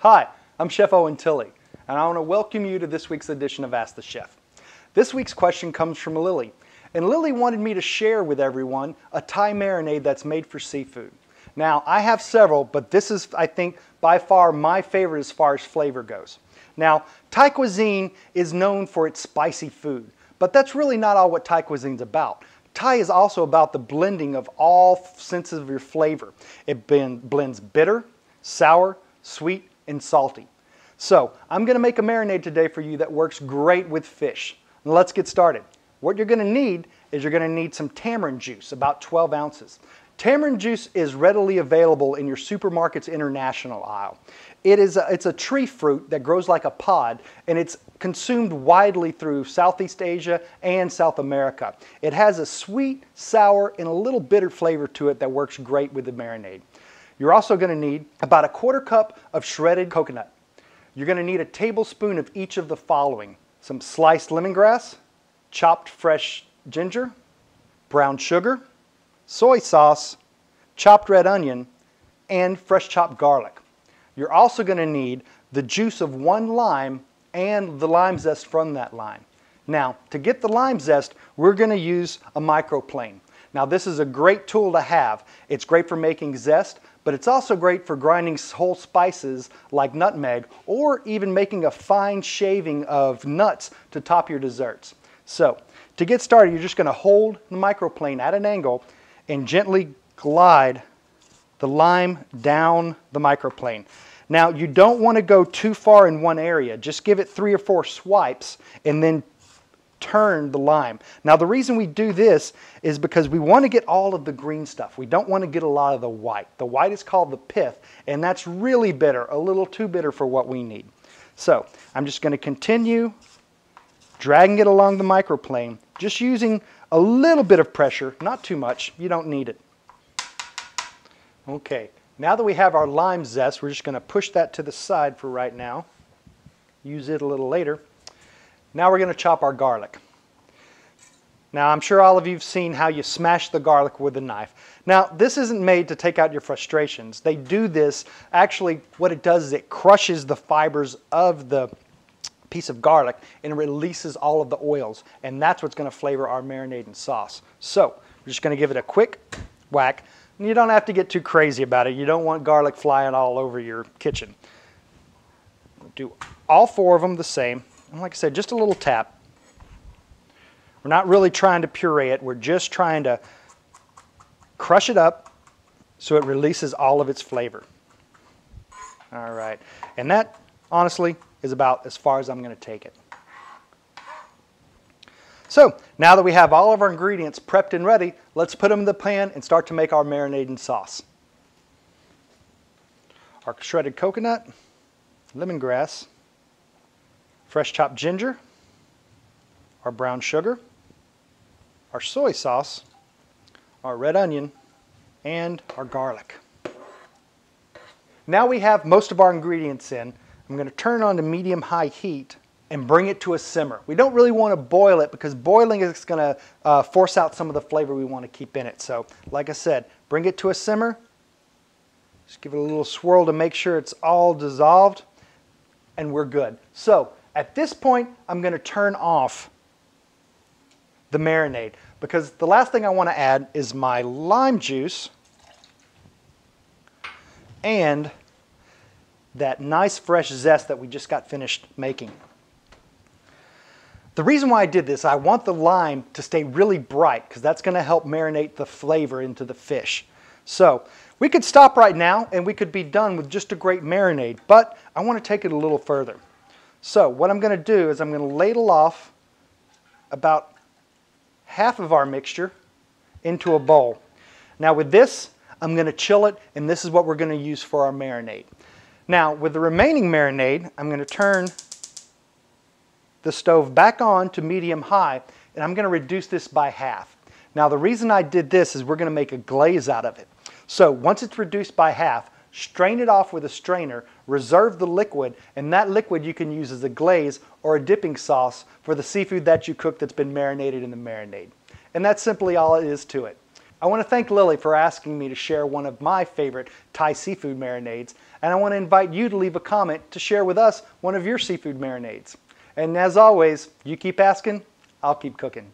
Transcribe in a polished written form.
Hi, I'm Chef Owen Tilley, and I want to welcome you to this week's edition of Ask the Chef. This week's question comes from Lilly, and Lilly wanted me to share with everyone a Thai marinade that's made for seafood. Now, I have several, but this is, I think, by far my favorite as far as flavor goes. Now, Thai cuisine is known for its spicy food, but that's really not all what Thai cuisine's about. Thai is also about the blending of all senses of your flavor. It blends bitter, sour, sweet, and salty. So, I'm going to make a marinade today for you that works great with fish. Let's get started. What you're going to need is you're going to need some tamarind juice, about 12 ounces. Tamarind juice is readily available in your supermarket's international aisle. It's a tree fruit that grows like a pod, and it's consumed widely through Southeast Asia and South America. It has a sweet, sour, and a little bitter flavor to it that works great with the marinade. You're also going to need about a 1/4 cup of shredded coconut. You're going to need a tablespoon of each of the following: some sliced lemongrass, chopped fresh ginger, brown sugar, soy sauce, chopped red onion, and fresh chopped garlic. You're also going to need the juice of 1 lime and the lime zest from that lime. Now, to get the lime zest, we're going to use a microplane. Now, this is a great tool to have. It's great for making zest, but it's also great for grinding whole spices like nutmeg, or even making a fine shaving of nuts to top your desserts. So, to get started, you're just going to hold the microplane at an angle and gently glide the lime down the microplane. Now, you don't want to go too far in one area. Just give it 3 or 4 swipes and then turn the lime. Now, the reason we do this is because we want to get all of the green stuff. We don't want to get a lot of the white. The white is called the pith, and that's really bitter, a little too bitter for what we need. So, I'm just going to continue dragging it along the microplane, just using a little bit of pressure, not too much. You don't need it. Okay, now that we have our lime zest, we're just going to push that to the side for right now. Use it a little later. Now we're going to chop our garlic. Now, I'm sure all of you have seen how you smash the garlic with a knife. Now, this isn't made to take out your frustrations. They do this, actually, what it does is it crushes the fibers of the piece of garlic and releases all of the oils, and that's what's going to flavor our marinade and sauce. So, we're just going to give it a quick whack. And you don't have to get too crazy about it. You don't want garlic flying all over your kitchen. We'll do all 4 of them the same. And like I said, just a little tap. We're not really trying to puree it. We're just trying to crush it up so it releases all of its flavor. All right. And that, honestly, is about as far as I'm going to take it. So, now that we have all of our ingredients prepped and ready, let's put them in the pan and start to make our marinade and sauce. Our shredded coconut, lemongrass, fresh chopped ginger, our brown sugar, our soy sauce, our red onion, and our garlic. Now we have most of our ingredients in. I'm going to turn on to medium-high heat and bring it to a simmer. We don't really want to boil it because boiling is going to force out some of the flavor we want to keep in it. So, like I said, bring it to a simmer. Just give it a little swirl to make sure it's all dissolved, and we're good. So, at this point, I'm going to turn off the marinade because the last thing I want to add is my lime juice and that nice fresh zest that we just got finished making. The reason why I did this, I want the lime to stay really bright because that's going to help marinate the flavor into the fish. So, we could stop right now and we could be done with just a great marinade, but I want to take it a little further. So, what I'm going to do is I'm going to ladle off about half of our mixture into a bowl. Now with this, I'm going to chill it, and this is what we're going to use for our marinade. Now, with the remaining marinade, I'm going to turn the stove back on to medium-high, and I'm going to reduce this by half. Now, the reason I did this is we're going to make a glaze out of it. So, once it's reduced by half, strain it off with a strainer, reserve the liquid, and that liquid you can use as a glaze or a dipping sauce for the seafood that you cook that's been marinated in the marinade. And that's simply all it is to it. I want to thank Lilly for asking me to share one of my favorite Thai seafood marinades, and I want to invite you to leave a comment to share with us one of your seafood marinades. And as always, you keep asking, I'll keep cooking.